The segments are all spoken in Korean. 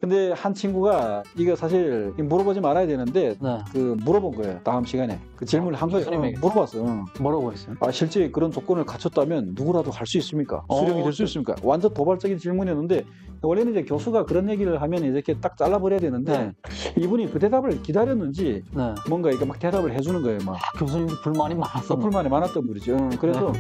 근데 한 친구가 이거 사실 물어보지 말아야 되는데 네. 그 물어본 거예요. 다음 시간에 그 질문을 한 거예요. 교수님에게? 물어봤어. 뭐라고 했어요? 아, 실제 그런 조건을 갖췄다면 누구라도 할 수 있습니까? 수령이 될 수 있습니까? 완전 도발적인 질문이었는데 원래는 이제 교수가 그런 얘기를 하면 이렇게 딱 잘라버려야 되는데 이분이 그 대답을 기다렸는지 네. 뭔가 이렇게 막 대답을 해주는 거예요. 막 교수님도 불만이 많았어. 불만이 많았던 분이죠. 그래서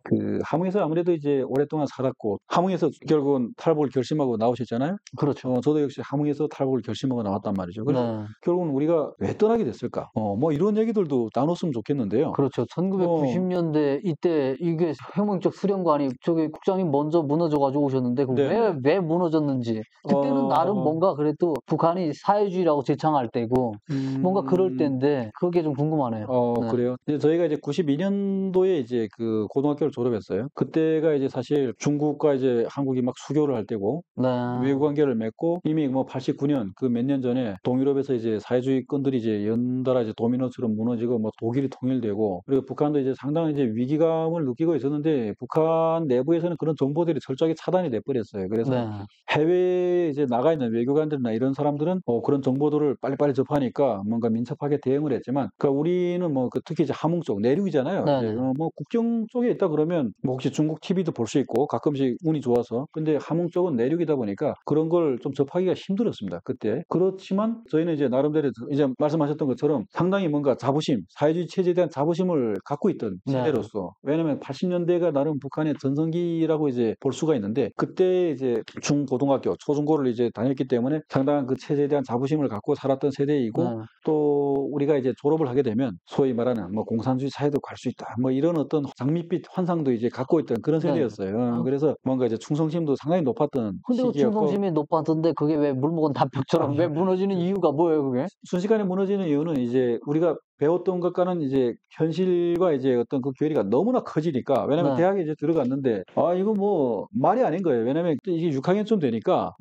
그 함흥에서 아무래도 이제 오랫동안 살았고 함흥에서 결국은 탈북을 결심하고 나오셨잖아요. 그렇죠. 저도 역시 함흥에서 탈북을 결심하고 나왔단 말이죠. 그래서 네. 결국은 우리가 왜 떠나게 됐을까? 뭐 이런 얘기들도 나눴으면 좋겠는데요. 그렇죠. 1990년대 이때 이게 혁명적 수령관이 저기 국장이 먼저 무너져가지고 오셨는데 네. 왜 무너졌는지 그때는 나름 뭔가 그래도 북한이 사회주의라고 제창할 때고 뭔가 그럴 때인데 그게 좀 궁금하네요. 네. 그래요. 이제 저희가 이제 92년도에 이제 그 고등학교를 졸업했어요. 그때가 이제 사실 중국과 이제 한국이 막 수교를 할 때고 네. 외교 관계를 맺고 이미 뭐 89년 그 몇 년 전에 동유럽에서 이제 사회주의권들이 이제 연달아 이제 도미노처럼 무너지고 뭐 독일이 통일되고 그리고 북한도 이제 상당히 이제 위기감을 느끼고 있었는데 북한 내부에서는 그런 정보들이 철저하게 차단이 돼 버렸어요. 그래서 네. 해외에 이제 나가 있는 외교관들이나 이런 사람들은 그런 정보들을 빨리빨리 접하니까 뭔가 민첩하게 대응을 했지만, 그러니까 우리는 뭐 특히 이제 함흥 쪽 내륙이잖아요. 네. 이제 뭐 국경 쪽에 있다 그러면 뭐 혹시 중국 TV도 볼 수 있고 가끔씩 운이 좋아서. 근데 함흥 쪽은 내륙이다 보니까 그런 걸 좀 접하기가 힘들었습니다. 그때. 그렇지만 저희는 이제 나름대로 이제 말씀하셨던 것처럼 상당히 뭔가 자부심, 사회주의 체제에 대한 자부심을 갖고 있던 세대로서. 왜냐면 80년대가 나름 북한의 전성기라고 이제 볼 수가 있는데 그때 이제 중고등학교, 초중고를 이제 다녔기 때문에 상당한 그 체제에 대한 자부심을 갖고 살았던 세대이고 또 우리가 이제 졸업을 하게 되면 소위 말하는 뭐 공산주의 사회도 갈 수 있다. 뭐 이런 어떤 장밋빛 환상도 이제 갖고 있던 그런 세대였어요. 그래서 뭔가 이제 충성심도 상당히 높았던 근데 그 시기였고. 충성심이 높았던데 그게 왜 물 먹은 담벼처럼 왜 무너지는 이유가 뭐예요, 그게? 순식간에 무너지는 이유는 이제 우리가 배웠던 것과는 이제 현실과 이제 어떤 그 괴리가 너무나 커지니까. 왜냐면 대학에 이제 들어갔는데 이거 뭐 말이 아닌 거예요. 왜냐면 이게 6학년쯤 되니까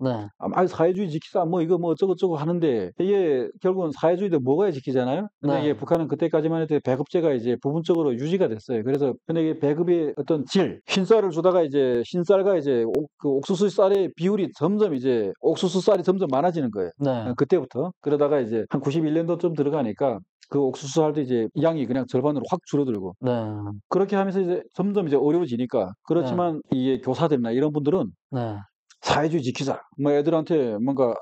사회주의 지키자 뭐 이거 뭐 어쩌고저쩌고 하는데 이게 결국은 사회주의도 먹어야 지키잖아요. 근데 이게 북한은 그때까지만 해도 배급제가 이제 부분적으로 유지가 됐어요. 그래서 근데 이게 배급의 어떤 질, 흰쌀을 주다가 이제 흰쌀과 이제 그 옥수수 쌀의 비율이 점점 이제 옥수수 쌀이 점점 많아지는 거예요. 그때부터. 그러다가 이제 한 91년도쯤 들어가니까 그 옥수수 쌀도 이제 양이 그냥 절반으로 확 줄어들고. 그렇게 하면서 이제 점점 이제 어려워지니까. 그렇지만 이게 교사들이나 이런 분들은 사회주의 지키자. 뭐 애들한테 뭔가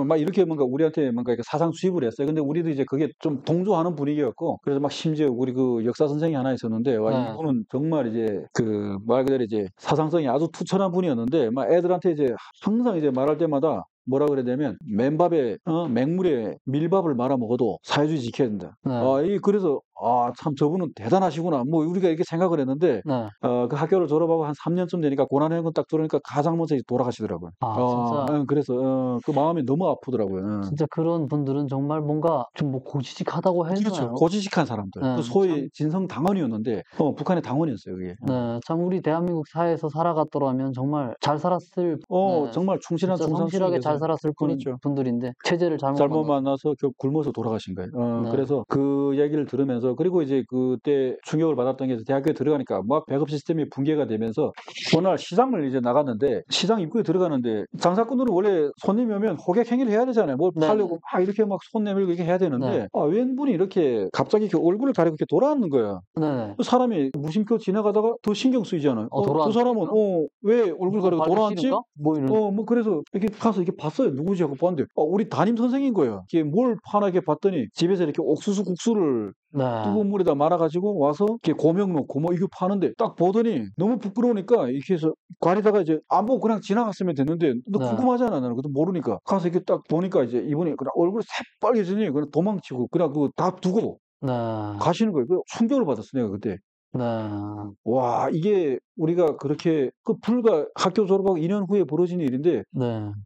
막 이렇게 뭔가 우리한테 뭔가 이렇게 사상 수입을 했어요. 근데 우리도 이제 그게 좀 동조하는 분위기였고, 그래서 막 심지어 우리 그 역사 선생이 하나 있었는데, 이분은 정말 이제 그 말 그대로 이제 사상성이 아주 투철한 분이었는데, 막 애들한테 이제 항상 이제 말할 때마다 뭐라 그래야 되면 맨밥에 맹물에 밀밥을 말아 먹어도 사회주의 지켜야 된다. 그래서 참 저분은 대단하시구나. 뭐 우리가 이렇게 생각을 했는데 그 학교를 졸업하고 한 3년쯤 되니까 고난의 행군 딱 들으니까 가장 먼저 돌아가시더라고요. 진짜. 그래서 그 마음이 너무 아프더라고요. 진짜 그런 분들은 정말 뭔가 좀 뭐 고지식하다고 해야 되나요? 그렇죠. 고지식한 사람들. 그 소위 진성 당원이었는데 북한의 당원이었어요, 그게. 참 우리 대한민국 사회에서 살아갔더라면 정말 잘 살았을 정말 충실한 성실하게 잘 살았을 분들인데 체제를 잘못 만나서 굶어서 돌아가신 거예요. 그래서 그 얘기를 들으면서, 그리고 이제 그때 충격을 받았던 게 대학교에 들어가니까 막 배급 시스템이 붕괴가 되면서 어느 날 시장을 이제 나갔는데 시장 입구에 들어가는데 장사꾼들은 원래 손님이 오면 호객 행위를 해야 되잖아요. 뭘 팔려고 막 이렇게 막 손 내밀고 이렇게 해야 되는데 웬분이 이렇게 갑자기 이렇게 얼굴을 가리고 이렇게 돌아앉는 거야. 그 사람이 무심코 지나가다가 더 신경 쓰이잖아요. 그 사람은 왜 얼굴 가리고 돌아앉지? 뭐 그래서 이렇게 가서 이렇게 봤어요. 누구지 하고 봤는데 우리 담임 선생인 거예요. 이게 뭘 파나 이렇게 봤더니 집에서 이렇게 옥수수 국수를 뜨거운 물에다 말아가지고 와서 이렇게 고명 놓고 뭐 이거 파는데 딱 보더니 너무 부끄러우니까 이렇게 해서 가리다가 이제 안 보고 그냥 지나갔으면 됐는데 너 궁금하잖아. 나는 그것도 모르니까 가서 이렇게 딱 보니까 이제 이분이 그냥 얼굴이 새빨개지니 그냥 도망치고 그냥 그거 다 두고 가시는 거예요. 그 충격을 받았어 내가 그때. 와, 이게 우리가 그렇게 불과 학교 졸업하고 2년 후에 벌어진 일인데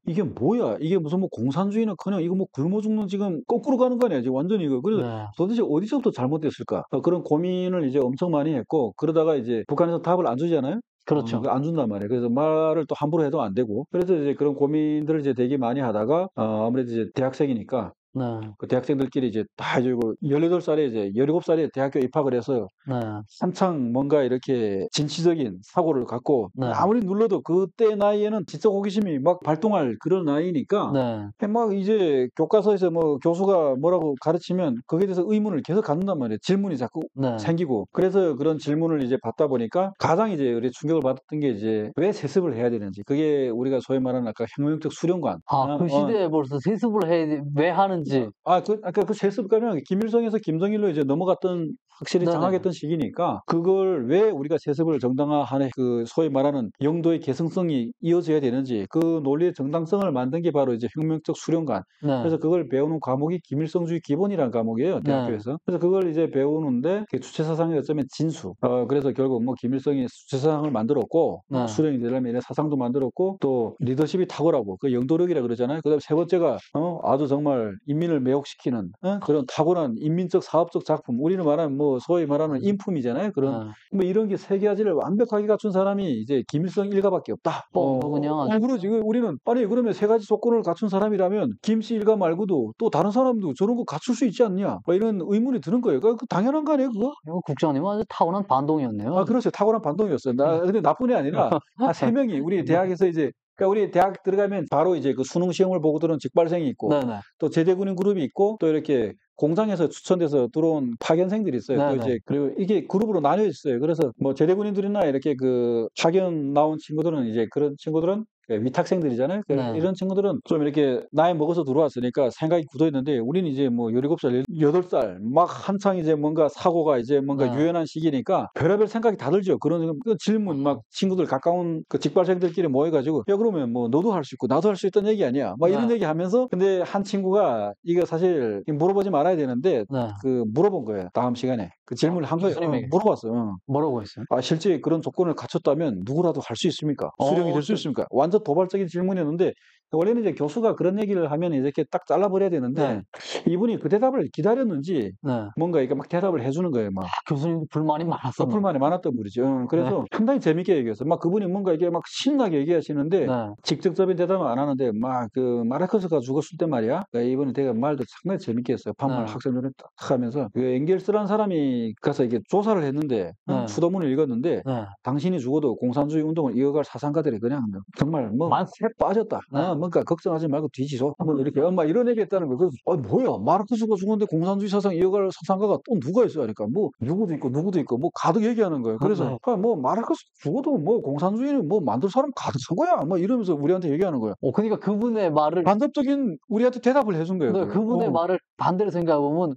이게 뭐야? 이게 무슨 뭐 공산주의는커녕 이거 뭐 굶어 죽는 지금 거꾸로 가는 거 아니야? 지금 완전히 이거. 그래서 도대체 어디서부터 잘못됐을까? 그런 고민을 이제 엄청 많이 했고, 그러다가 이제 북한에서 답을 안 주잖아요. 그렇죠. 안 준단 말이에요. 그래서 말을 또 함부로 해도 안 되고. 그래서 이제 그런 고민들을 이제 되게 많이 하다가 아무래도 이제 대학생이니까 네. 그 대학생들끼리 이제 다 이제 18살에 이제 17살에 대학교 입학을 해서 네. 한창 뭔가 이렇게 진취적인 사고를 갖고 네. 아무리 눌러도 그때 나이에는 지적 호기심이 막 발동할 그런 나이니까 네. 막 이제 교과서에서 뭐 교수가 뭐라고 가르치면 거기에 대해서 의문을 계속 갖는단 말이에요. 질문이 자꾸 네. 생기고. 그래서 그런 질문을 이제 받다 보니까 가장 이제 우리 충격을 받았던 게 이제 왜 세습을 해야 되는지. 그게 우리가 소위 말하는 아까 혁명적 수련관. 그 시대에 벌써 세습을 왜 하는지. 아까 그 세습가면 김일성에서 김정일로 이제 넘어갔던 확실히 네네. 장악했던 시기니까 그걸 왜 우리가 세습을 정당화하는 그 소위 말하는 영도의 계승성이 이어져야 되는지 그 논리의 정당성을 만든 게 바로 이제 혁명적 수련관. 네. 그래서 그걸 배우는 과목이 김일성주의 기본이라는 과목이에요. 대학교에서. 그래서 그걸 이제 배우는데 주체사상이 어쩌면 진수. 그래서 결국 뭐 김일성이 주체사상을 만들었고 네. 수령이 되려면 이런 사상도 만들었고 또 리더십이 탁월하고 그 영도력이라 그러잖아요. 그다음에 세 번째가 아주 정말 인민을 매혹시키는 그런 탁월한 인민적 사업적 작품. 우리는 말하는 뭐 소위 말하는 인품이잖아요. 그런 뭐 이런 게 세 가지를 완벽하게 갖춘 사람이 이제 김일성 일가밖에 없다. 그냥 그러지. 우리는 아니 그러면 세 가지 조건을 갖춘 사람이라면 김씨 일가 말고도 또 다른 사람도 저런 거 갖출 수 있지 않냐? 뭐 이런 의문이 드는 거예요. 그 당연한 거 아니에요, 그거? 이거 국장님은 아주 타고난 반동이었네요. 그렇죠. 탁월한 반동이었어요. 근데 나뿐이 아니라 한 세 명이 우리 대학에서 이제 그러니까 우리 대학 들어가면 바로 이제 그 수능 시험을 보고 들어온 직발생이 있고 네네. 또 제대군인 그룹이 있고 또 이렇게 공장에서 추천돼서 들어온 파견생들이 있어요. 또 네네. 이제 그리고 이게 그룹으로 나뉘어 있어요. 그래서 뭐 제대군인들이나 이렇게 그 파견 나온 친구들은 이제 그런 친구들은 위탁생들이잖아요. 네. 이런 친구들은 좀 이렇게 나이 먹어서 들어왔으니까 생각이 굳어있는데 우리는 이제 뭐 17살, 18살 막 한창 이제 뭔가 사고가 이제 뭔가 네. 유연한 시기니까 별의별 생각이 다 들죠. 그런 그 질문 막 친구들 가까운 그 직발생들끼리 모여가지고 야 그러면 뭐 너도 할 수 있고 나도 할 수 있다는 얘기 아니야. 막 이런 네. 얘기 하면서 근데 한 친구가 이거 사실 물어보지 말아야 되는데 네. 그 물어본 거예요. 다음 시간에. 그 질문을 한 거예요. 교수님에게? 물어봤어요. 뭐라고 했어요? 실제 그런 조건을 갖췄다면 누구라도 할 수 있습니까? 수령이 될 수 있습니까? 완전 도발적인 질문이었는데 원래는 이제 교수가 그런 얘기를 하면 이렇게 딱 잘라버려야 되는데 이분이 그 대답을 기다렸는지 네. 뭔가 이렇게 막 대답을 해주는 거예요. 막 교수님 불만이 많았어. 불만이 많았던 분이죠. 그래서 상당히 재밌게 얘기했어요. 막 그분이 뭔가 이게 막 신나게 얘기하시는데 네. 직접적인 대답은 안 하는데 막 그 마르크스가 죽었을 때 말이야. 이분이 되게 말도 상당히 재밌게 했어요. 반말 네. 학생들은 딱 하면서 그 엥겔스라는 사람이 가서 이게 조사를 했는데 네. 추도문을 읽었는데 네. 당신이 죽어도 공산주의 운동을 이어갈 사상가들이 그냥 정말 뭐 새 빠졌다. 네. 뭔가 걱정하지 말고 뒤지소. 뭐 이렇게 막 이런 얘기 했다는 거예요. 그래서 뭐야 마르크스가 죽었는데 공산주의 사상 이어갈 사상가가 또 누가 있어요? 그러니까 뭐 누구도 있고 뭐 가득 얘기하는 거예요. 그래서 뭐 마르크스 죽어도 뭐 공산주의는 뭐 만들 사람 가득한 거야. 뭐 이러면서 우리한테 얘기하는 거예요. 그러니까 그분의 말을 간접적인 우리한테 대답을 해준 거예요. 네, 그분의 말을 반대로 생각해보면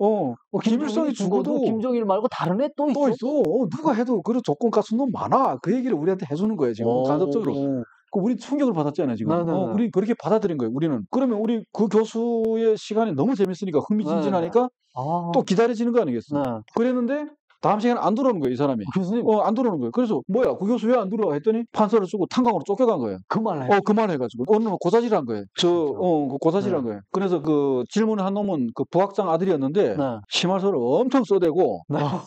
김일성이 죽어도 김정일 말고 다른 애 또 있어. 또 있어. 누가 해도 그런 조건 갖춘 놈 많아. 그 얘기를 우리한테 해주는 거예요. 지금 간접적으로. 우리 충격을 받았잖아요, 지금. 우리 그렇게 받아들인 거예요, 우리는. 그러면 우리 그 교수의 시간이 너무 재밌으니까, 흥미진진하니까 또 기다려지는 거 아니겠어요? 네. 그랬는데, 다음 시간에 안 들어오는 거예요, 이 사람이. 교수님. 안 들어오는 거예요. 그래서, 뭐야, 그 교수 왜 안 들어와? 했더니, 판사를 쓰고 탄광으로 쫓겨간 거예요. 그 말을 그 말해가지고. 어느 놈은 고사질한 거예요. 그 고사질한 거예요. 그래서 그 질문을 한 놈은 그 부학장 아들이었는데, 심할서를 엄청 써대고, 가서,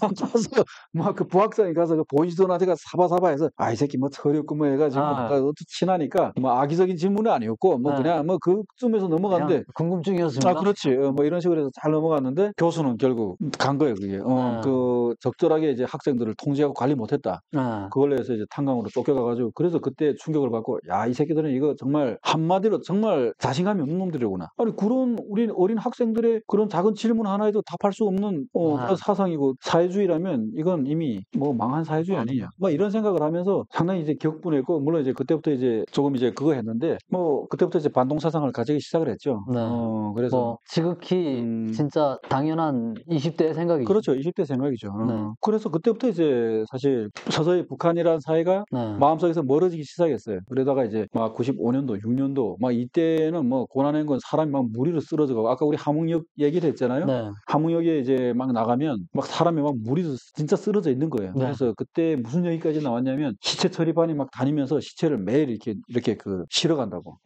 막 그 부학장이 가서 그 보이지도한테 가서 사바사바 해서, 이 새끼 뭐 서렸고 뭐 해가지고, 친하니까, 뭐 악의적인 질문은 아니었고, 뭐 그냥 뭐 그쯤에서 넘어갔는데, 궁금증이었습니다. 그렇지. 뭐 이런 식으로 해서 잘 넘어갔는데, 교수는 결국 간 거예요, 그게. 적절하게 이제 학생들을 통제하고 관리 못했다. 그걸로 해서 이제 탄광으로 쫓겨가가지고 그래서 그때 충격을 받고 이 새끼들은 이거 정말 한마디로 정말 자신감이 없는 놈들이구나. 아니 그런 우리 어린 학생들의 그런 작은 질문 하나에도 답할 수 없는 그런 사상이고 사회주의라면 이건 이미 뭐 망한 사회주의 아니냐. 뭐 이런 생각을 하면서 상당히 이제 격분했고 물론 이제 그때부터 이제 조금 이제 그거 했는데 뭐 그때부터 이제 반동 사상을 가지기 시작을 했죠. 그래서 지극히 진짜 당연한 20대의 생각이죠. 그렇죠. 20대 생각이죠. 그래서 그때부터 이제 사실 서서히 북한이라는 사회가 마음속에서 멀어지기 시작했어요. 그러다가 이제 막 95년도, 6년도 막 이때는 뭐 고난한 건 사람이 막 무리로 쓰러져가고 아까 우리 함흥역 얘기를 했잖아요. 함흥역에 이제 막 나가면 막 사람이 막 무리로 진짜 쓰러져 있는 거예요. 그래서 그때 무슨 얘기까지 나왔냐면 시체 처리반이 막 다니면서 시체를 매일 이렇게 그 실어 간다고.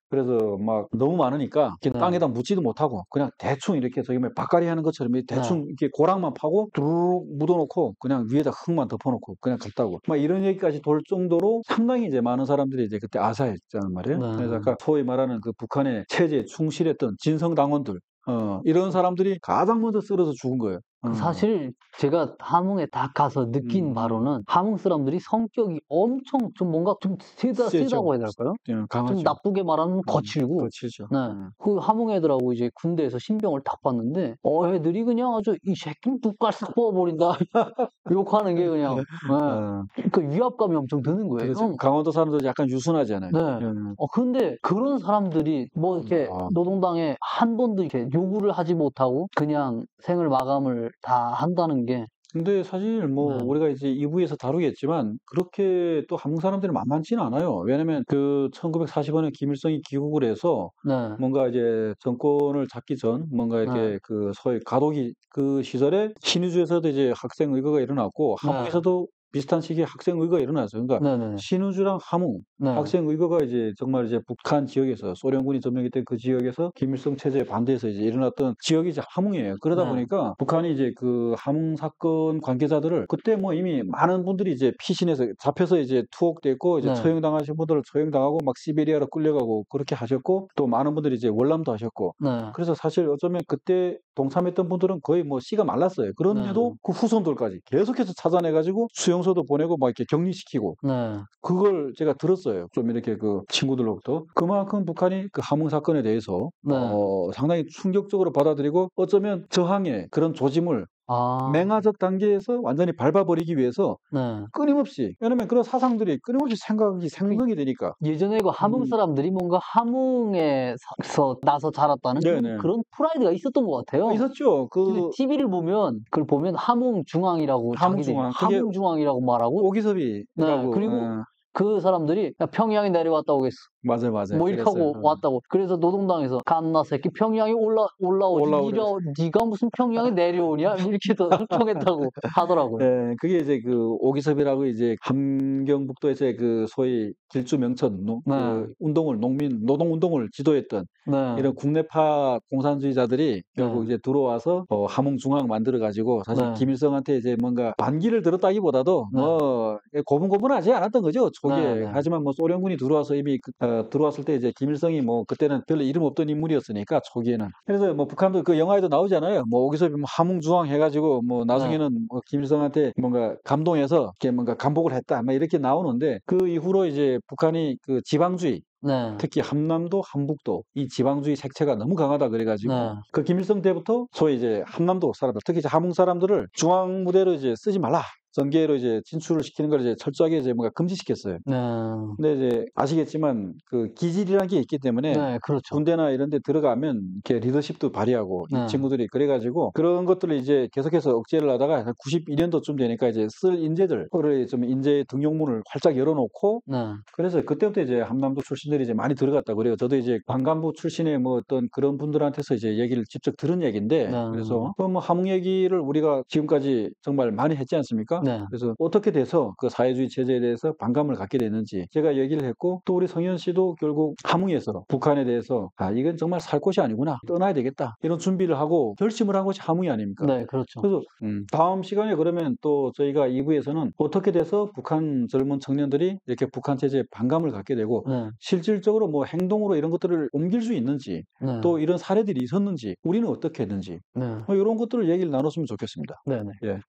그래서 막 너무 많으니까 땅에다 묻지도 못하고 그냥 대충 이렇게 저기 뭐 밭갈이 하는 것처럼 대충 이렇게 고랑만 파고 쭉 묻어놓고 그냥 위에다 흙만 덮어놓고 그냥 갔다고 막 이런 얘기까지 돌 정도로 상당히 이제 많은 사람들이 이제 그때 아사했잖아요 말이에요. 그래서 아까 소위 말하는 그 북한의 체제에 충실했던 진성당원들 이런 사람들이 가장 먼저 쓰러져 죽은 거예요. 사실 제가 함흥에 딱 가서 느낀 바로는 함흥 사람들이 성격이 엄청 좀 뭔가 좀 세다고 해야 될까요? 좀 강하죠. 나쁘게 말하면 거칠고. 거칠죠. 네. 그 함흥 애들하고 이제 군대에서 신병을 딱 봤는데 애들이 그냥 아주 이 새끼는 눈깔 싹 뽑아버린다 욕하는 게 그냥 그 위압감이 엄청 드는 거예요. 강원도 사람들 약간 유순하잖아요. 네. 근데 그런 사람들이 뭐 이렇게 노동당에 한 번도 이렇게 요구를 하지 못하고 그냥 생을 마감을 다 한다는 게. 근데 사실 뭐 우리가 이제 2부에서 다루겠지만 그렇게 또 함흥 사람들이 만만치는 않아요. 왜냐면 그 1940년에 김일성이 귀국을 해서 뭔가 이제 정권을 잡기 전 뭔가 이렇게 그 소위 가도기 그 시절에 신의주에서도 이제 학생 의거가 일어났고 함흥에서도 비슷한 시기에 학생 의거가 일어났어요. 그러니까 신의주랑 함흥 학생 의거가 이제 정말 이제 북한 지역에서 소련군이 점령했던 그 지역에서 김일성 체제에 반대해서 이제 일어났던 지역이 이제 함흥이에요. 그러다 보니까 북한이 이제 그 함흥 사건 관계자들을 그때 뭐 이미 많은 분들이 이제 피신해서 잡혀서 이제 투옥됐고 이제 처형당하신 분들을 처형당하고 막 시베리아로 끌려가고 그렇게 하셨고 또 많은 분들이 이제 월남도 하셨고 그래서 사실 어쩌면 그때 동참했던 분들은 거의 뭐 씨가 말랐어요. 그런데도 그 후손들까지 계속해서 찾아내가지고 수용소도 보내고 막 이렇게 격리시키고 그걸 제가 들었어요. 좀 이렇게 그 친구들로부터. 그만큼 북한이 그 함흥 사건에 대해서 상당히 충격적으로 받아들이고 어쩌면 저항의 그런 조짐을 맹화적 단계에서 완전히 밟아버리기 위해서 끊임없이 왜냐면 그런 사상들이 끊임없이 생성이 되니까 예전에 그 함흥 사람들이 뭔가 함흥에서 나서 자랐다는 그런 프라이드가 있었던 것 같아요. 있었죠. 그 TV를 보면 그걸 보면 함흥중앙이라고 함흥중앙이라고 말하고 오기섭이라고 그리고 그 사람들이 평양에 내려왔다고 했어. 맞아요. 뭐 이렇게 하고 왔다고. 그래서 노동당에서 갓나 새끼 평양에 올라오지. 네가 무슨 평양에 내려오냐 이렇게 더 평했다고 하더라고요. 네, 그게 이제 그 오기섭이라고 이제 함경북도에서 그 소위 길주 명천 그 운동을 노동 운동을 지도했던 이런 국내파 공산주의자들이 결국 이제 들어와서 함흥중앙 만들어 가지고 사실 김일성한테 이제 뭔가 반기를 들었다기보다도 뭐 고분고분하지 않았던 거죠 초기에. 하지만 뭐 소련군이 들어와서 이미 들어왔을 때 이제 김일성이 뭐 그때는 별로 이름 없던 인물이었으니까 초기에는. 그래서 뭐 북한도 그 영화에도 나오잖아요. 뭐 오기섭이 뭐 함흥중앙 해가지고 뭐 나중에는 뭐 김일성한테 뭔가 감동해서 이렇게 뭔가 감복을 했다. 막 이렇게 나오는데 그 이후로 이제 북한이 그 지방주의 특히 함남도, 함북도 이 지방주의 색채가 너무 강하다 그래가지고 그 김일성 때부터 소위 이제 함남도 사람들, 특히 이제 함흥 사람들을 중앙 무대로 이제 쓰지 말라. 전개로 이제 진출을 시키는 걸 이제 철저하게 이제 뭔가 금지시켰어요. 근데 이제 아시겠지만 그 기질이라는 게 있기 때문에 군대나 이런 데 들어가면 이렇게 리더십도 발휘하고 이 친구들이 그래가지고 그런 것들을 이제 계속해서 억제를 하다가 92년도쯤 되니까 이제 쓸 인재들을 좀 인재 등용문을 활짝 열어놓고 그래서 그때부터 이제 함남도 출신들이 이제 많이 들어갔다 그래요. 저도 이제 관간부 출신의 뭐 어떤 그런 분들한테서 이제 얘기를 직접 들은 얘기인데 그래서 뭐 함흥 얘기를 우리가 지금까지 정말 많이 했지 않습니까? 그래서 어떻게 돼서 그 사회주의 체제에 대해서 반감을 갖게 됐는지 제가 얘기를 했고 또 우리 성현 씨도 결국 함흥에서 북한에 대해서 이건 정말 살 곳이 아니구나 떠나야 되겠다 이런 준비를 하고 결심을 한 것이 함흥이 아닙니까? 그래서 다음 시간에 그러면 또 저희가 2부에서는 어떻게 돼서 북한 젊은 청년들이 이렇게 북한 체제에 반감을 갖게 되고 실질적으로 뭐 행동으로 이런 것들을 옮길 수 있는지 또 이런 사례들이 있었는지 우리는 어떻게 했는지 뭐 이런 것들을 얘기를 나눴으면 좋겠습니다. 예.